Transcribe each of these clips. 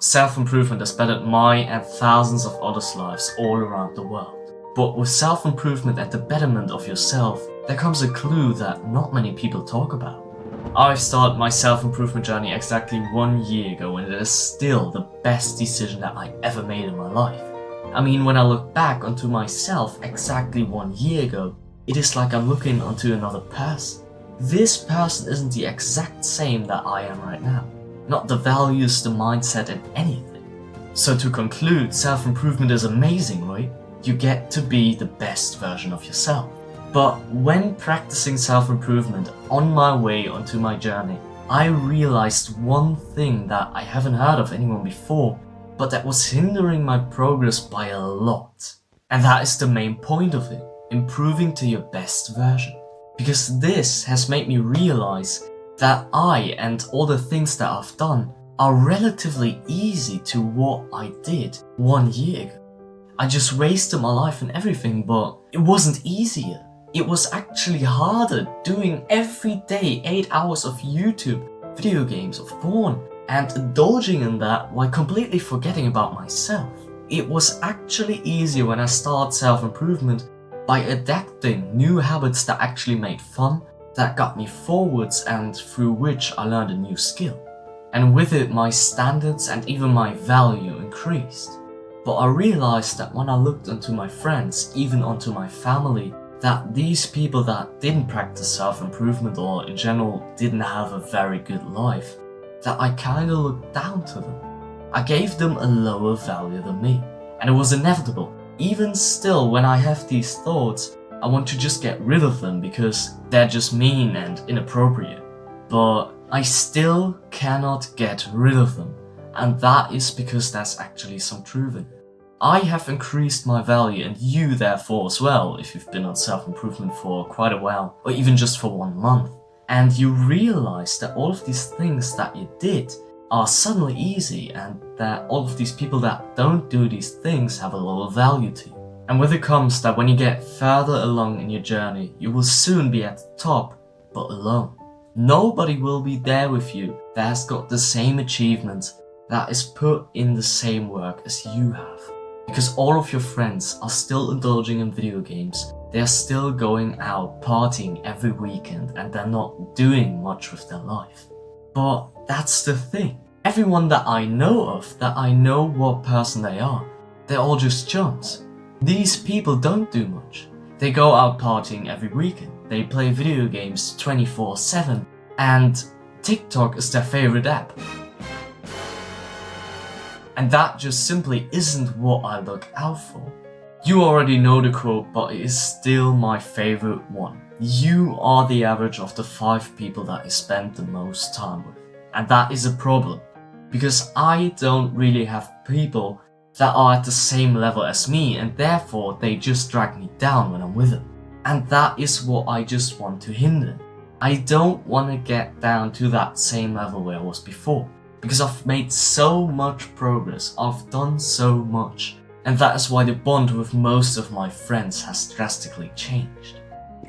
Self-improvement has bettered my and thousands of others' lives all around the world. But with self-improvement and the betterment of yourself, there comes a clue that not many people talk about. I've started my self-improvement journey exactly 1 year ago, and it is still the best decision that I ever made in my life. I mean, when I look back onto myself exactly 1 year ago, it is like I'm looking onto another person. This person isn't the exact same that I am right now. Not the values, the mindset, and anything. So to conclude, self-improvement is amazing, right? You get to be the best version of yourself. But when practicing self-improvement on my way onto my journey, I realized one thing that I haven't heard of anyone before, but that was hindering my progress by a lot. And that is the main point of it, improving to your best version. Because this has made me realize that I and all the things that I've done are relatively easy to what I did 1 year ago. I just wasted my life and everything, but it wasn't easier. It was actually harder doing every day 8 hours of YouTube, video games, of porn, and indulging in that while completely forgetting about myself. It was actually easier when I started self-improvement by adapting new habits that actually made fun, that got me forwards, and through which I learned a new skill. And with it, my standards and even my value increased. But I realized that when I looked onto my friends, even onto my family, that these people that didn't practice self-improvement or in general didn't have a very good life, that I kinda looked down to them. I gave them a lower value than me. And it was inevitable. Even still, when I have these thoughts, I want to just get rid of them because they're just mean and inappropriate. But I still cannot get rid of them, and that is because there's actually some truth in it. I have increased my value, and you therefore as well, if you've been on self-improvement for quite a while, or even just for 1 month. And you realize that all of these things that you did are suddenly easy, and that all of these people that don't do these things have a lower value to you. And with it comes that when you get further along in your journey, you will soon be at the top, but alone. Nobody will be there with you that has got the same achievements, that is put in the same work as you have. Because all of your friends are still indulging in video games, they are still going out partying every weekend, and they're not doing much with their life. But that's the thing. Everyone that I know of, that I know what person they are, they're all just chumps. These people don't do much. They go out partying every weekend, they play video games 24/7, and TikTok is their favorite app. And that just simply isn't what I look out for. You already know the quote, but it is still my favorite one. You are the average of the 5 people that you spend the most time with. And that is a problem, because I don't really have people that are at the same level as me, and therefore they just drag me down when I'm with them. And that is what I just want to hinder. I don't want to get down to that same level where I was before, because I've made so much progress, I've done so much, and that is why the bond with most of my friends has drastically changed.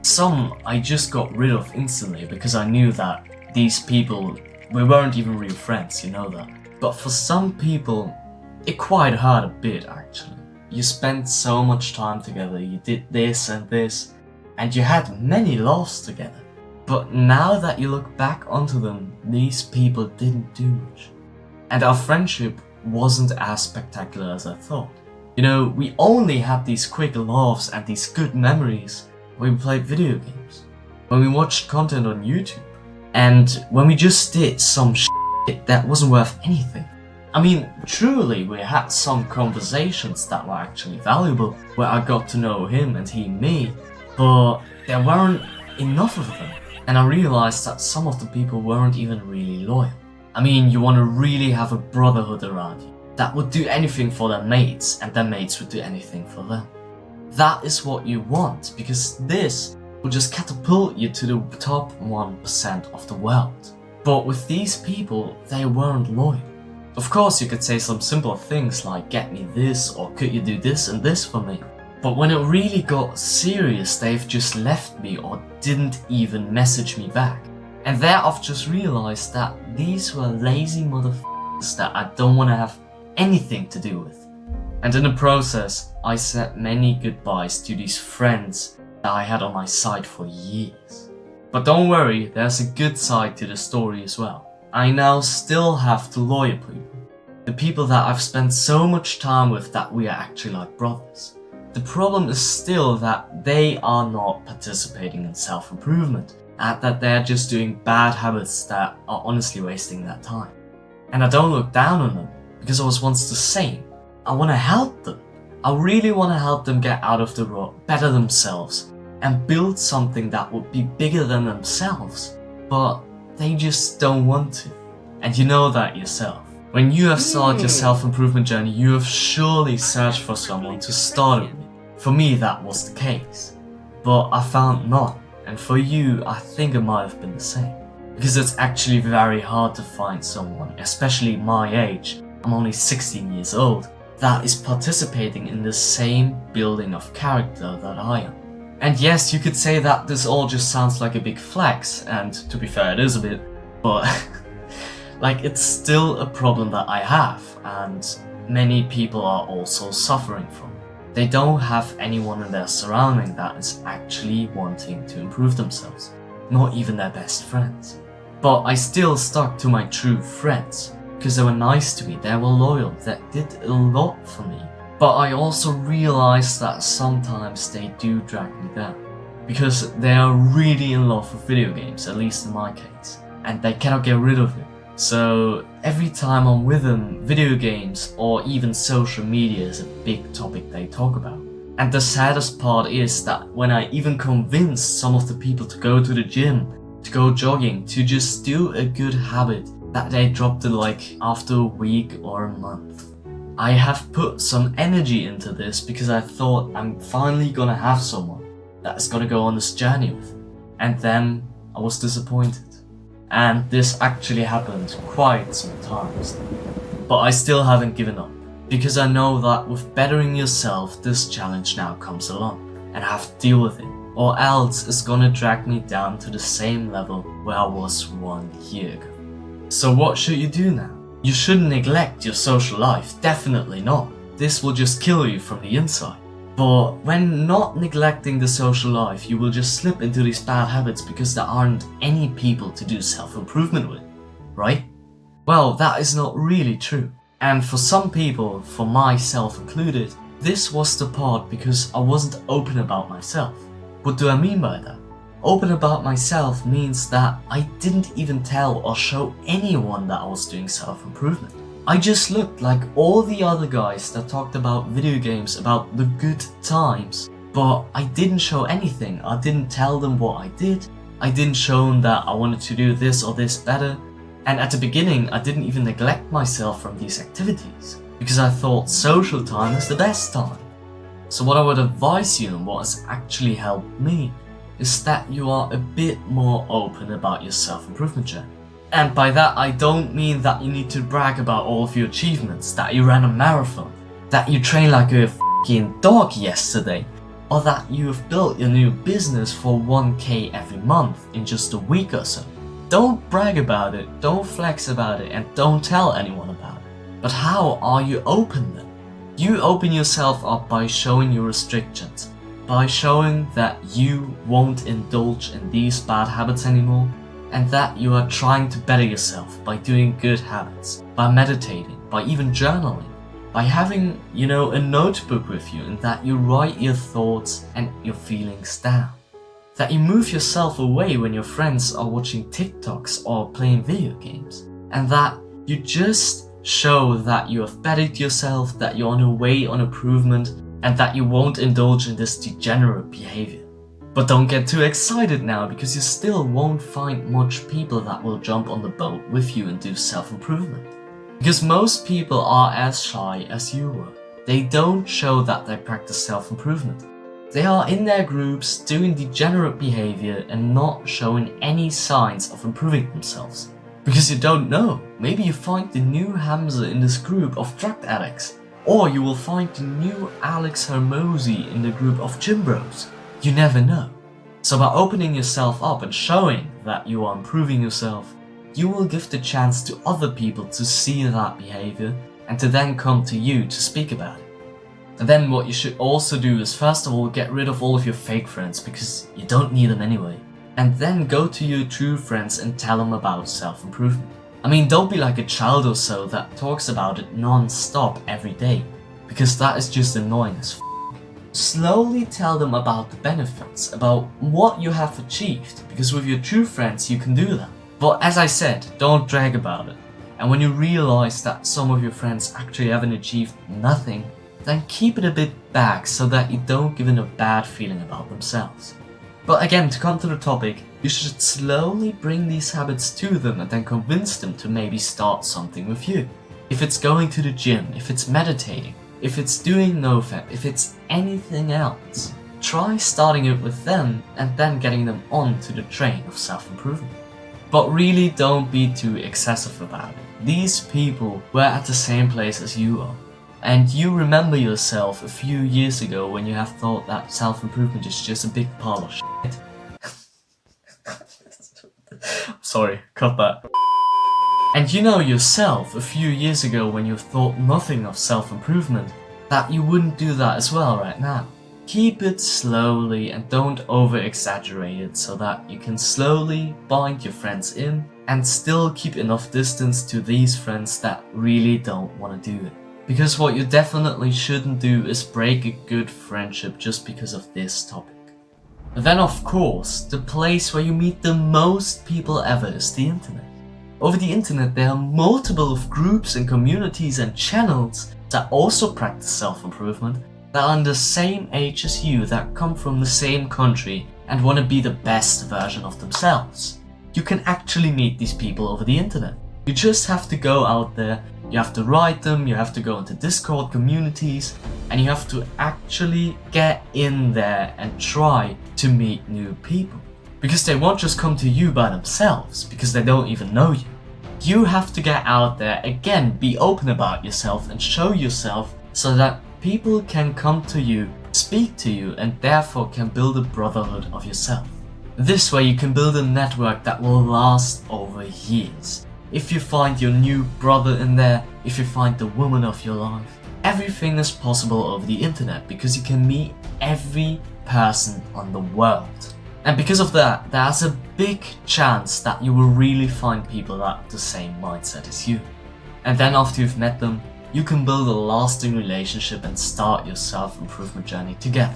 Some I just got rid of instantly because I knew that these people, we weren't even real friends, you know that. But for some people, it quite hurt a bit actually. You spent so much time together, you did this and this, and you had many laughs together. But now that you look back onto them, these people didn't do much. And our friendship wasn't as spectacular as I thought. You know, we only had these quick laughs and these good memories when we played video games, when we watched content on YouTube, and when we just did some shit that wasn't worth anything. I mean, truly, we had some conversations that were actually valuable, where I got to know him and he me, but there weren't enough of them. And I realized that some of the people weren't even really loyal. I mean, you want to really have a brotherhood around you that would do anything for their mates, and their mates would do anything for them. That is what you want, because this will just catapult you to the top 1% of the world. But with these people, they weren't loyal. Of course, you could say some simple things like, get me this, or could you do this and this for me? But when it really got serious, they've just left me or didn't even message me back. And there I've just realized that these were lazy motherfuckers that I don't want to have anything to do with. And in the process, I said many goodbyes to these friends that I had on my side for years. But don't worry, there's a good side to the story as well. I now still have the loyal people. The people that I've spent so much time with that we are actually like brothers. The problem is still that they are not participating in self-improvement, and that they're just doing bad habits that are honestly wasting their time. And I don't look down on them, because I was once the same. I want to help them. I really want to help them get out of the rut, better themselves, and build something that would be bigger than themselves. But they just don't want to. And you know that yourself. When you have started your self-improvement journey, you have surely searched for someone to start it with. For me, that was the case. But I found none. And for you, I think it might have been the same. Because it's actually very hard to find someone, especially my age, I'm only 16 years old, that is participating in the same building of character that I am. And yes, you could say that this all just sounds like a big flex, and to be fair, it is a bit, but like it's still a problem that I have, and many people are also suffering from. They don't have anyone in their surrounding that is actually wanting to improve themselves, not even their best friends. But I still stuck to my true friends, because they were nice to me, they were loyal, they did a lot for me. But I also realized that sometimes they do drag me down, because they are really in love with video games, at least in my case, and they cannot get rid of it. So every time I'm with them, video games or even social media is a big topic they talk about. And the saddest part is that when I even convince some of the people to go to the gym, to go jogging, to just do a good habit, that they dropped it like after a week or a month. I have put some energy into this because I thought I'm finally gonna have someone that's gonna go on this journey with. And then I was disappointed. And this actually happened quite some times. But I still haven't given up, because I know that with bettering yourself, this challenge now comes along, and I have to deal with it, or else it's gonna drag me down to the same level where I was 1 year ago. So what should you do now? You shouldn't neglect your social life, definitely not. This will just kill you from the inside. But when not neglecting the social life, you will just slip into these bad habits because there aren't any people to do self-improvement with, right? Well, that is not really true. And for some people, for myself included, this was the part because I wasn't open about myself. What do I mean by that? Open about myself means that I didn't even tell or show anyone that I was doing self-improvement. I just looked like all the other guys that talked about video games, about the good times, but I didn't show anything. I didn't tell them what I did. I didn't show them that I wanted to do this or this better. And at the beginning, I didn't even neglect myself from these activities, because I thought social time is the best time. So what I would advise you, and what has actually helped me, is that you are a bit more open about your self-improvement journey. And by that I don't mean that you need to brag about all of your achievements, that you ran a marathon, that you trained like a f***ing dog yesterday, or that you have built your new business for 1k every month in just a week or so. Don't brag about it, don't flex about it, and don't tell anyone about it. But how are you open then? You open yourself up by showing your restrictions, by showing that you won't indulge in these bad habits anymore, and that you are trying to better yourself by doing good habits, by meditating, by even journaling, by having, a notebook with you, and that you write your thoughts and your feelings down. That you move yourself away when your friends are watching TikToks or playing video games, and that you just show that you have bettered yourself, that you're on your way on improvement, and that you won't indulge in this degenerate behavior. But don't get too excited now, because you still won't find much people that will jump on the boat with you and do self-improvement. Because most people are as shy as you were. They don't show that they practice self-improvement. They are in their groups doing degenerate behavior and not showing any signs of improving themselves. Because you don't know. Maybe you find the new Hamza in this group of drug addicts. Or you will find the new Alex Hermosi in the group of gym bros. You never know. So by opening yourself up and showing that you are improving yourself, you will give the chance to other people to see that behavior and to then come to you to speak about it. And then what you should also do is first of all get rid of all of your fake friends because you don't need them anyway. And then go to your true friends and tell them about self-improvement. I mean, don't be like a child or so that talks about it non-stop every day, because that is just annoying as f***. Slowly tell them about the benefits, about what you have achieved, because with your true friends you can do that. But as I said, don't drag about it. And when you realize that some of your friends actually haven't achieved nothing, then keep it a bit back so that you don't give them a bad feeling about themselves. But again, to come to the topic, you should slowly bring these habits to them and then convince them to maybe start something with you. If it's going to the gym, if it's meditating, if it's doing NoFap, if it's anything else, try starting it with them and then getting them onto the train of self-improvement. But really don't be too excessive about it. These people were at the same place as you are. And you remember yourself a few years ago when you have thought that self-improvement is just a big pile of shit. Sorry, cut that. And you know yourself a few years ago when you thought nothing of self-improvement, that you wouldn't do that as well right now. Keep it slowly and don't over-exaggerate it so that you can slowly bind your friends in and still keep enough distance to these friends that really don't want to do it. Because what you definitely shouldn't do is break a good friendship just because of this topic. Then of course, the place where you meet the most people ever is the internet. Over the internet there are multiple of groups and communities and channels that also practice self-improvement, that are in the same age as you, that come from the same country and want to be the best version of themselves. You can actually meet these people over the internet. You just have to go out there, you have to write them, you have to go into Discord communities, and you have to actually get in there and try to meet new people. Because they won't just come to you by themselves, because they don't even know you. You have to get out there, again, be open about yourself and show yourself so that people can come to you, speak to you, and therefore can build a brotherhood of yourself. This way you can build a network that will last over years. If you find your new brother in there, if you find the woman of your life, everything is possible over the internet because you can meet every person on the world. And because of that, there's a big chance that you will really find people that have the same mindset as you. And then after you've met them, you can build a lasting relationship and start your self-improvement journey together.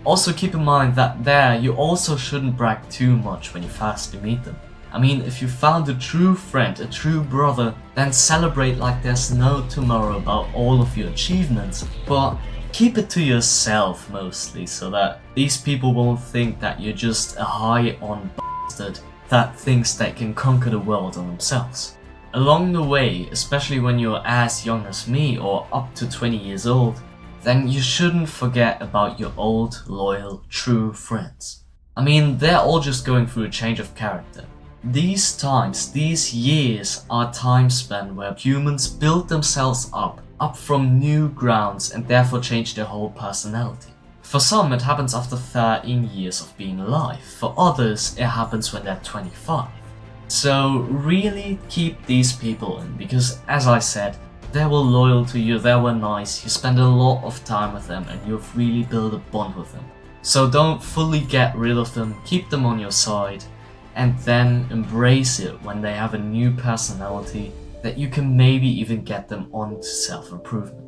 Also keep in mind that there you also shouldn't brag too much when you first meet them. I mean, if you found a true friend, a true brother, then celebrate like there's no tomorrow about all of your achievements, but keep it to yourself mostly so that these people won't think that you're just a high-on bastard that thinks they can conquer the world on themselves. Along the way, especially when you're as young as me or up to 20 years old, then you shouldn't forget about your old, loyal, true friends. I mean, they're all just going through a change of character. These times, these years are time span where humans build themselves up from new grounds and therefore change their whole personality. For some it happens after 13 years of being alive, for others it happens when they're 25. So really keep these people in, because as I said, they were loyal to you, they were nice, you spend a lot of time with them and you've really built a bond with them. So don't fully get rid of them, keep them on your side, and then embrace it when they have a new personality that you can maybe even get them onto self-improvement.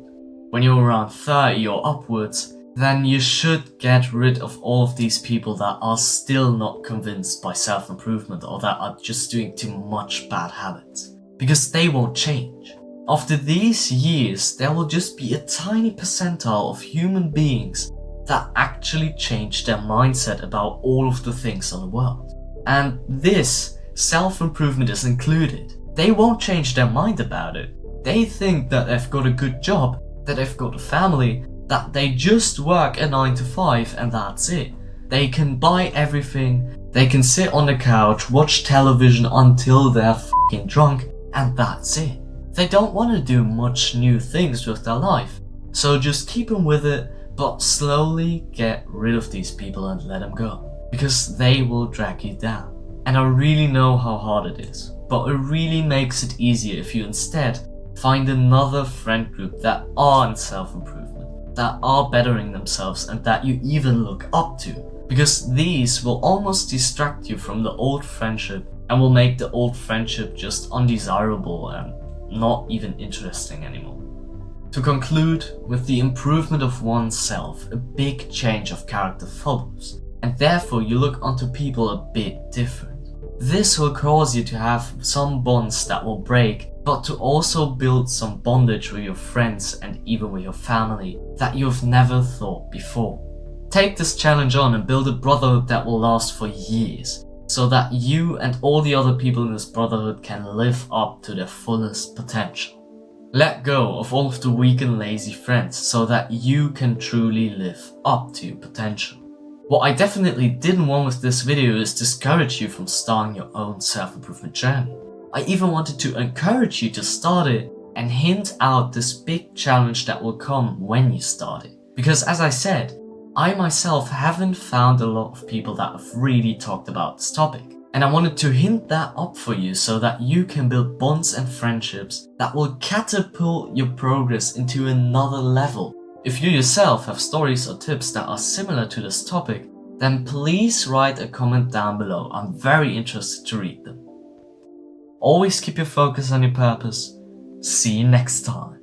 When you're around 30 or upwards, then you should get rid of all of these people that are still not convinced by self-improvement or that are just doing too much bad habits, because they won't change. After these years, there will just be a tiny percentile of human beings that actually change their mindset about all of the things on the world. And this self-improvement is included. They won't change their mind about it. They think that they've got a good job, that they've got a family, that they just work a 9 to 5 and that's it. They can buy everything, they can sit on the couch, watch television until they're f***ing drunk, and that's it. They don't want to do much new things with their life. So just keep them with it, but slowly get rid of these people and let them go. Because they will drag you down. And I really know how hard it is. but it really makes it easier if you instead find another friend group that are in self-improvement, that are bettering themselves and that you even look up to. Because these will almost distract you from the old friendship and will make the old friendship just undesirable and not even interesting anymore. To conclude, with the improvement of oneself, a big change of character follows, and therefore you look onto people a bit different. This will cause you to have some bonds that will break, but to also build some bondage with your friends and even with your family that you've never thought before. Take this challenge on and build a brotherhood that will last for years, so that you and all the other people in this brotherhood can live up to their fullest potential. Let go of all of the weak and lazy friends so that you can truly live up to your potential. What I definitely didn't want with this video is discourage you from starting your own self-improvement journey. I even wanted to encourage you to start it and hint out this big challenge that will come when you start it. Because as I said, I myself haven't found a lot of people that have really talked about this topic. And I wanted to hint that up for you so that you can build bonds and friendships that will catapult your progress into another level. If you yourself have stories or tips that are similar to this topic, then please write a comment down below. I'm very interested to read them. Always keep your focus on your purpose. See you next time.